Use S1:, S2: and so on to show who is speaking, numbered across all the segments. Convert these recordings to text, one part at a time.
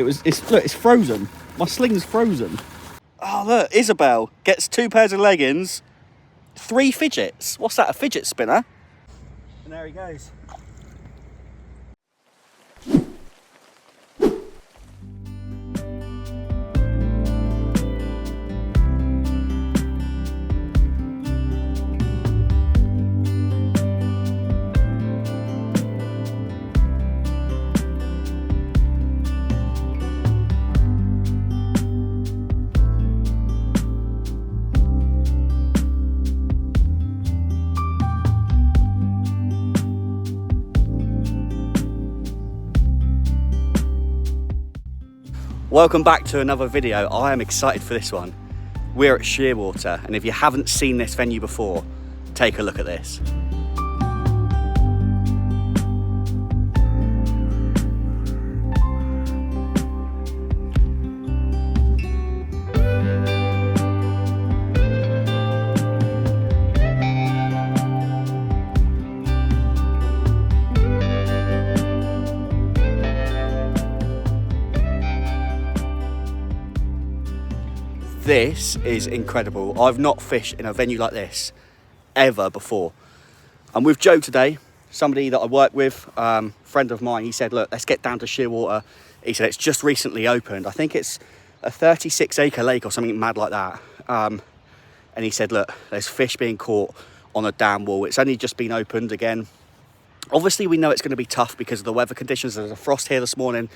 S1: Look, it's frozen. My sling's frozen. Oh, look, Isabel gets 2 pairs of leggings, 3 fidgets. What's that, a fidget spinner? And there he goes. Welcome back to another video. I am excited for this one. We're at Shearwater, and if you haven't seen this venue before, take a look at this. This is incredible. I've not fished in a venue like this ever before. I'm with Joe today, somebody that I work with, friend of mine. He said, look, let's get down to Shearwater. He said it's just recently opened. I think it's a 36-acre lake or something mad like that. And he said, look, there's fish being caught on a dam wall. It's only just been opened again. Obviously, we know it's going to be tough because of the weather conditions. There's a frost here this morning,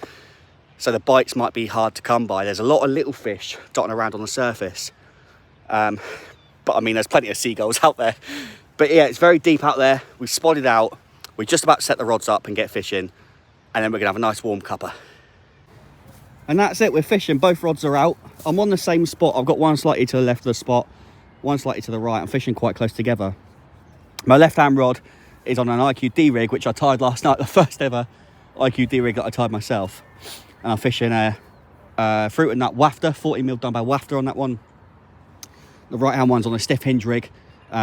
S1: so the bites might be hard to come by. There's a lot of little fish dotting around on the surface. But I mean, there's plenty of seagulls out there. But yeah, it's very deep out there. We've spotted out. We're just about to set the rods up and get fishing. And then we're gonna have a nice warm cuppa. And that's it, we're fishing. Both rods are out. I'm on the same spot. I've got one slightly to the left of the spot, one slightly to the right. I'm fishing quite close together. My left-hand rod is on an IQD rig, which I tied last night, the first ever IQD rig that I tied myself. And I'm fishing a fruit and nut wafter, 40mm dumbbell wafter on that one. The right hand one's on a stiff hinge rig.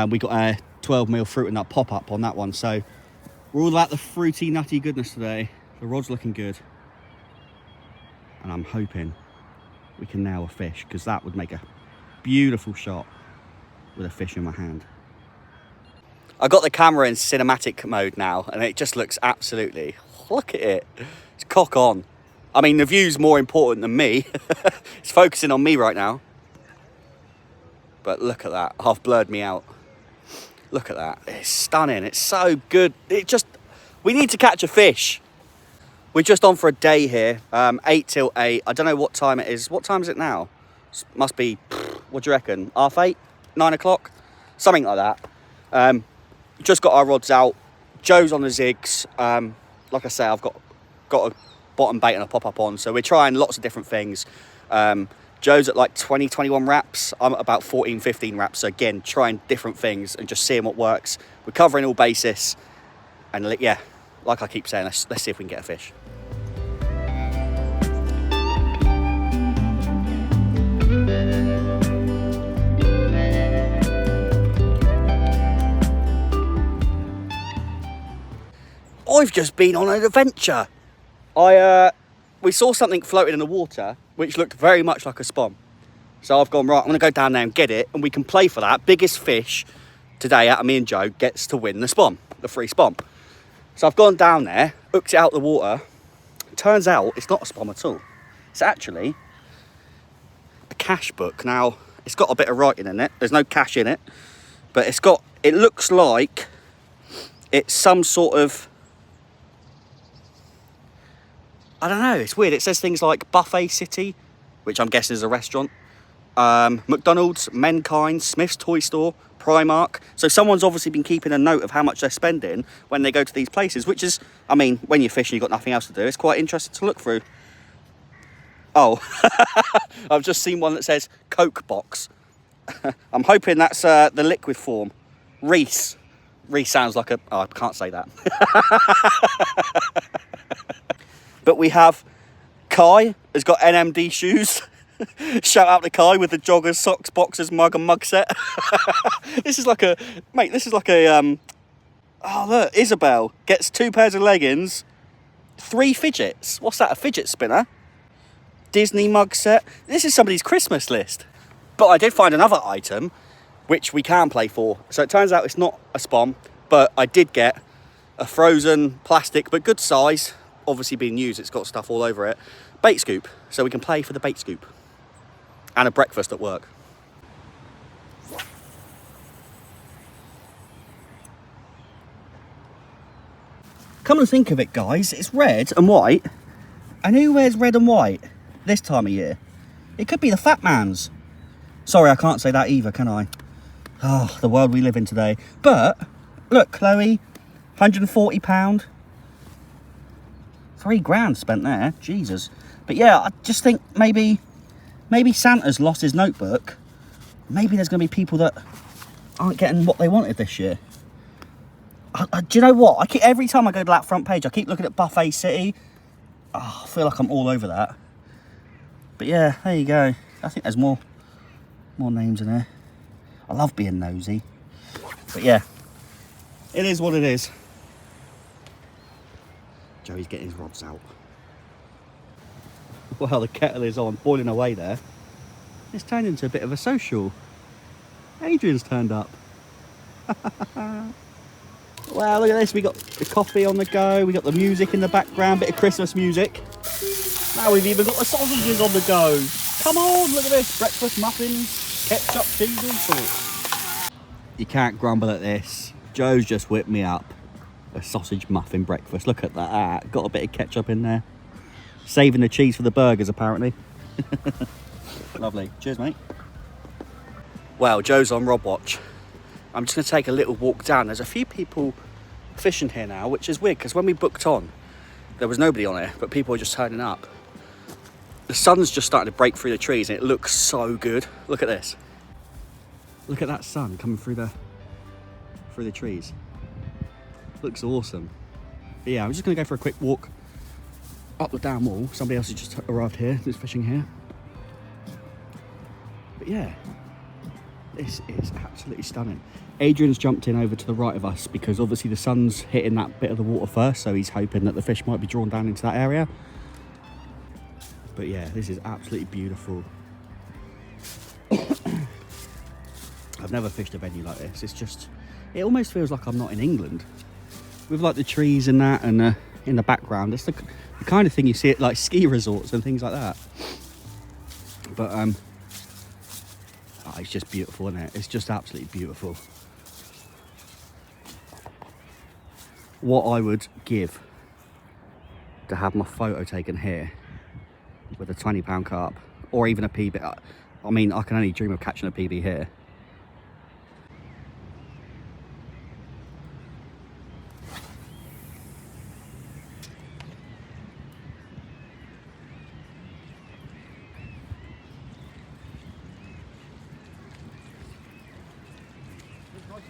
S1: We got a 12mm fruit and nut pop-up on that one. So we're all about the fruity, nutty goodness today. The rod's looking good. And I'm hoping we can nail a fish, because that would make a beautiful shot with a fish in my hand. I got the camera in cinematic mode now, and it just looks absolutely, look at it. It's cock on. I mean, the view's more important than me. It's focusing on me right now. But look at that. Half blurred me out. Look at that. It's stunning. It's so good. We need to catch a fish. We're just on for a day here. 8 till 8. I don't know what time it is. What time is it now? Must be, what do you reckon? 8:30? 9 o'clock? Something like that. Just got our rods out. Joe's on the zigs. Like I say, I've got a bottom bait and a pop-up on, so we're trying lots of different things. Joe's at like 20-21 wraps. I'm at about 14-15 wraps. So again, trying different things and just seeing what works. We're covering all bases, and yeah, like I keep saying, let's see if we can get a fish. I've just been on an adventure. We saw something floating in the water which looked very much like a spawn. So I've gone, right, I'm going to go down there and get it, and we can play for that. Biggest fish today out of me and Joe gets to win the spawn, the free spawn. So I've gone down there, hooked it out the water. Turns out it's not a spawn at all. It's actually a cash book. Now, it's got a bit of writing in it. There's no cash in it, but it looks like it's some sort of, I don't know, it's weird. It says things like Buffet City, which I'm guessing is a restaurant, McDonald's, Menkind, Smith's Toy Store, Primark. So someone's obviously been keeping a note of how much they're spending when they go to these places, which is, I mean, when you're fishing, you've got nothing else to do. It's quite interesting to look through. Oh, I've just seen one that says Coke box. I'm hoping that's the liquid form. Reese. Reese sounds like a, oh, I can't say that. But we have Kai has got NMD shoes. Shout out to Kai with the joggers, socks, boxers, mug and mug set. This is like a, mate, this is like a, oh look, Isabel gets 2 pairs of leggings, 3 fidgets. What's that, a fidget spinner? Disney mug set. This is somebody's Christmas list. But I did find another item which we can play for. So it turns out it's not a spawn, but I did get a frozen plastic, but good size, obviously being used, it's got stuff all over it, bait scoop. So we can play for the bait scoop. And a breakfast at work. Come and think of it, guys, it's red and white. And who wears red and white this time of year? It could be the fat man's. Sorry, I can't say that either, can I? Oh, the world we live in today. But, look, Chloe, £140. £3 spent there, Jesus. But yeah, I just think maybe Santa's lost his notebook. Maybe there's going to be people that aren't getting what they wanted this year. Do you know what? Every time I go to that front page, I keep looking at Buffet City. Oh, I feel like I'm all over that. But yeah, there you go. I think there's more names in there. I love being nosy. But yeah, it is what it is. Joey's getting his rods out. Well, the kettle is on, boiling away there. It's turned into a bit of a social. Adrian's turned up. Well, look at this. We got the coffee on the go. We got the music in the background, bit of Christmas music. Now we've even got the sausages on the go. Come on, look at this. Breakfast muffins, ketchup, cheese, all sorts. You can't grumble at this. Joe's just whipped me up a sausage muffin breakfast. Look at that. Got a bit of ketchup in there. Saving the cheese for the burgers, apparently. Lovely. Cheers, mate. Well, Joe's on rod watch. I'm just going to take a little walk down. There's a few people fishing here now, which is weird because when we booked on, there was nobody on here, but people are just turning up. The sun's just starting to break through the trees and it looks so good. Look at this. Look at that sun coming through the trees. Looks awesome. But yeah, I'm just going to go for a quick walk up the down wall. Somebody else has just arrived here, who's fishing here. But yeah, this is absolutely stunning. Adrian's jumped in over to the right of us because obviously the sun's hitting that bit of the water first, so he's hoping that the fish might be drawn down into that area. But yeah, this is absolutely beautiful. I've never fished a venue like this. It's just, it almost feels like I'm not in England. With like the trees and that and in the background. It's the kind of thing you see at like ski resorts and things like that. But oh, it's just beautiful, isn't it? It's just absolutely beautiful. What I would give to have my photo taken here with a £20 carp or even a PB. I mean, I can only dream of catching a PB here.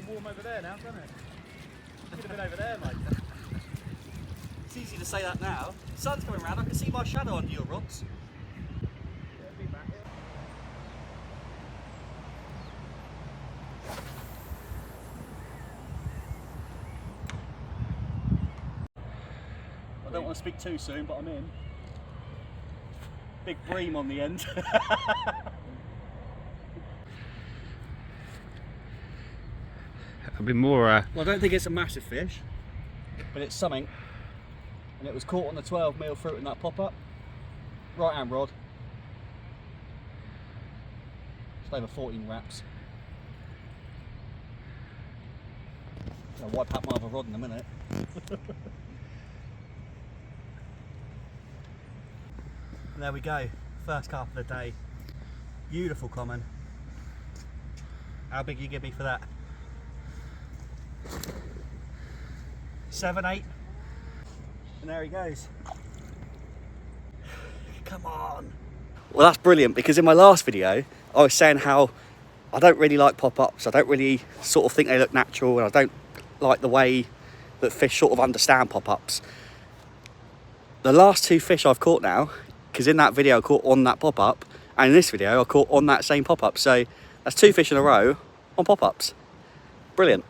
S2: Warm over there now, doesn't it? Should have been over there, mate.
S1: It's easy to say that now. The sun's coming around, I can see my shadow under your rods. I don't want to speak too soon, but I'm in. Big bream on the end.
S2: A bit more.
S1: Well, I don't think it's a massive fish, but it's something. And it was caught on the 12mm fruit in that pop-up. Right hand rod. Just over 14 wraps. I'll wipe out my other rod in a minute. And there we go. First carp of the day. Beautiful common. How big you give me for that? 7, 8, and there he goes. Come on. Well, that's brilliant because in my last video I was saying how I don't really like pop-ups. I don't really sort of think they look natural, and I don't like the way that fish sort of understand pop-ups. The last 2 fish I've caught now, because in that video I caught on that pop-up, and in this video I caught on that same pop-up, so that's 2 fish in a row on pop-ups. Brilliant.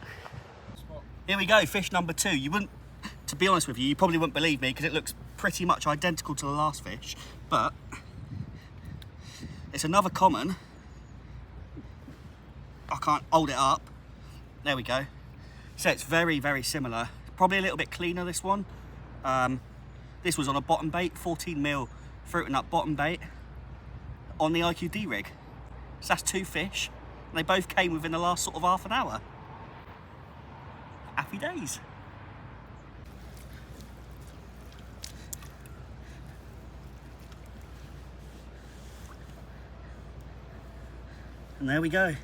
S1: Here we go, fish number 2. You wouldn't, to be honest with you, you probably wouldn't believe me because it looks pretty much identical to the last fish, but It's another common. I can't hold it up. There we go. So it's very, very similar. Probably a little bit cleaner, this one. This was on a bottom bait, 14mm fruit and nut bottom bait on the IQD rig. So that's 2 fish. And they both came within the last sort of half an hour. Happy days. And there we go.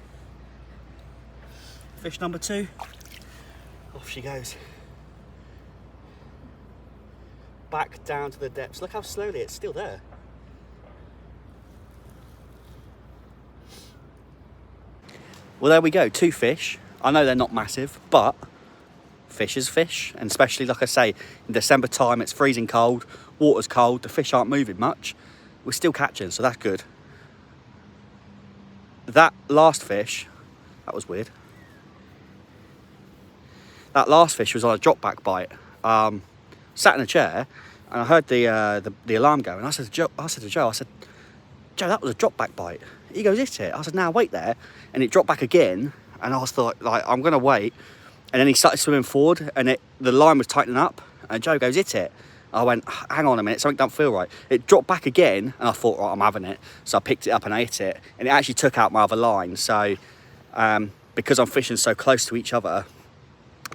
S1: Fish number 2. Off she goes. Back down to the depths. Look how slowly it's still there. Well, there we go. 2 fish. I know they're not massive, but fish is fish. And especially, like I say, in December time, it's freezing cold, water's cold, the fish aren't moving much. We're still catching, so that's good. That last fish, that was weird. That last fish was on a drop back bite. Sat in a chair and I heard the alarm go, and I said to Joe, Joe, that was a drop back bite. He goes, "Is it?" I said, "Now wait there," and it dropped back again. And I was thought, like, I'm gonna wait. And then he started swimming forward, and the line was tightening up. And Joe goes, "Hit it." I went, "Hang on a minute, something don't feel right." It dropped back again, and I thought, right, I'm having it. So I picked it up and I hit it, and it actually took out my other line. So because I'm fishing so close to each other,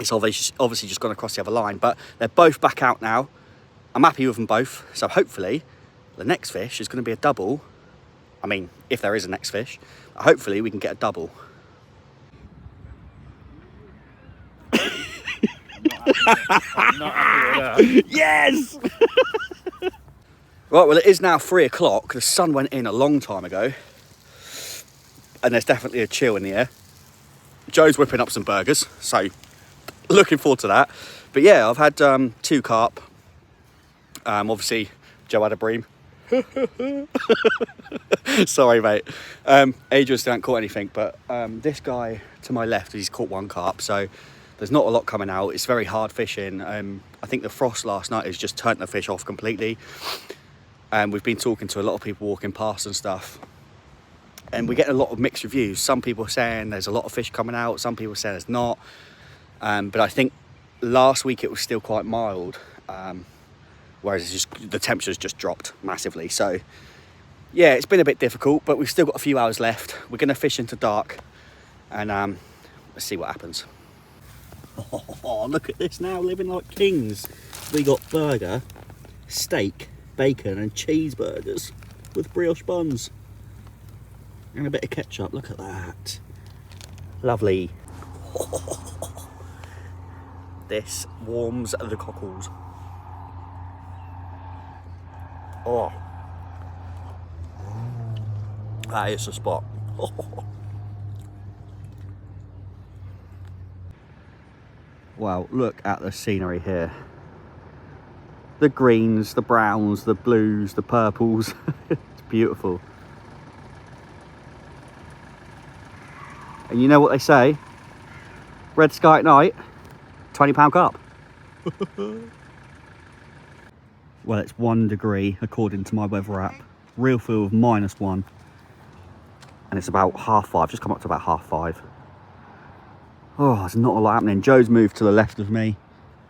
S1: it's obviously just gone across the other line. But they're both back out now. I'm happy with them both. So hopefully the next fish is going to be a double. I mean, if there is a next fish, hopefully we can get a double.
S2: I'm not happy with that.
S1: Yes! Right, well, it is now 3 o'clock. The sun went in a long time ago. And there's definitely a chill in the air. Joe's whipping up some burgers, so looking forward to that. But yeah, I've had 2 carp. Obviously, Joe had a bream. Sorry, mate. Adrian still hasn't caught anything, but this guy to my left, he's caught 1 carp, so there's not a lot coming out. It's very hard fishing. I think the frost last night has just turned the fish off completely. We've been talking to a lot of people walking past and stuff, and we're getting a lot of mixed reviews. Some people are saying there's a lot of fish coming out, some people are saying there's not. But I think last week it was still quite mild, whereas it's just, the temperature's just dropped massively. So yeah, it's been a bit difficult, but we've still got a few hours left. We're going to fish into dark, and let's see what happens. Oh, look at this now, living like kings. We got burger, steak, bacon and cheeseburgers with brioche buns and a bit of ketchup. Look at that. Lovely. This warms the cockles. Oh, that is the spot. Wow, look at the scenery here. The greens, the browns, the blues, the purples. It's beautiful. And you know what they say? Red sky at night, £20 carp. Well, it's 1 degree according to my weather app. Real feel of -1. And it's about 5:30, just come up to about 5:30. Oh, there's not a lot happening. Joe's moved to the left of me,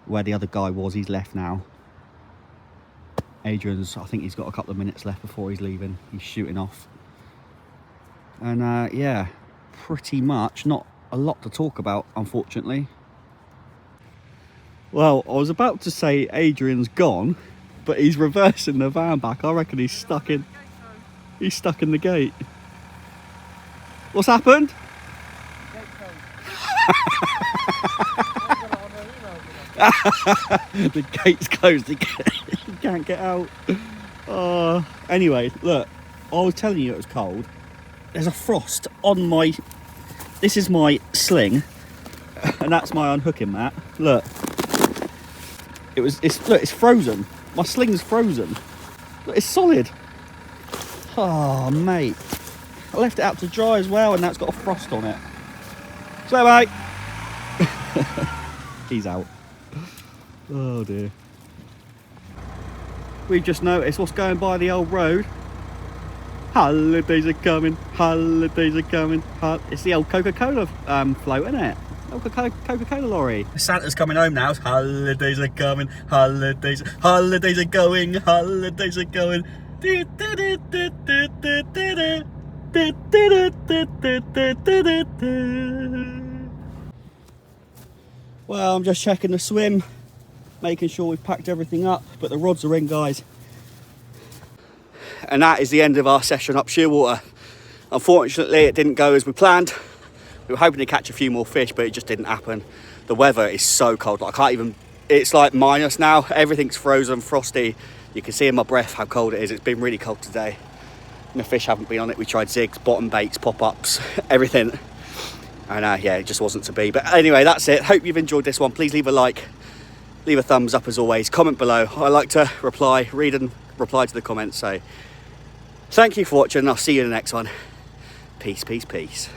S1: where the other guy was. He's left now. Adrian's, I think he's got a couple of minutes left before he's leaving. He's shooting off. And yeah, pretty much not a lot to talk about, unfortunately. Well, I was about to say Adrian's gone, but he's reversing the van back. I reckon he's stuck in the gate. What's happened? The gate's closed. He can't get out. Anyway, look, I was telling you it was cold. There's a frost on my... This is my sling, and that's my unhooking mat. Look, it's frozen. My sling's frozen. Look, it's solid. Oh, mate, I left it out to dry as well, and now it's got a frost on it. So, mate. He's out. Oh dear. We've just noticed what's going by the old road. Holidays are coming, holidays are coming. It's the old Coca-Cola float, isn't it? Old Coca-Cola lorry. Santa's coming home now. Holidays are coming, holidays are going, holidays are going. Well, I'm just checking the swim, making sure we've packed everything up, but the rods are in, guys. And that is the end of our session up Shearwater. Unfortunately, it didn't go as we planned. We were hoping to catch a few more fish, but it just didn't happen. The weather is so cold, like, I can't even, it's like minus now. Everything's frozen, frosty. You can see in my breath how cold it is. It's been really cold today. And the fish haven't been on it. We tried zigs, bottom baits, pop-ups, everything. And yeah, it just wasn't to be. But anyway, that's it. Hope you've enjoyed this one. Please leave a like, leave a thumbs up as always, comment below. I like to read and reply to the comments. So thank you for watching. I'll see you in the next one. Peace, peace, peace.